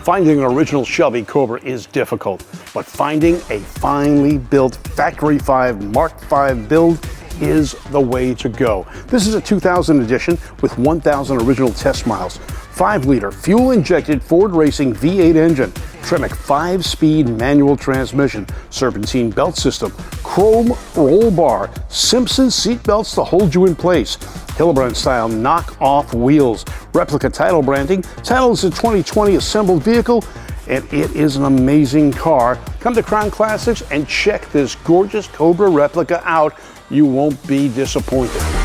Finding an original Shelby Cobra is difficult, but finding a finely built Factory 5 Mark V build is the way to go. This is a 2000 edition with 1,000 original test miles. 5-liter fuel-injected Ford Racing V8 engine, Tremec 5-speed manual transmission, serpentine belt system, chrome roll bar, Simpson seat belts to hold you in place, Hildebrand-style knock-off wheels, replica title branding. Title is a 2020 assembled vehicle, and it is an amazing car. Come to Crown Classics and check this gorgeous Cobra replica out. You won't be disappointed.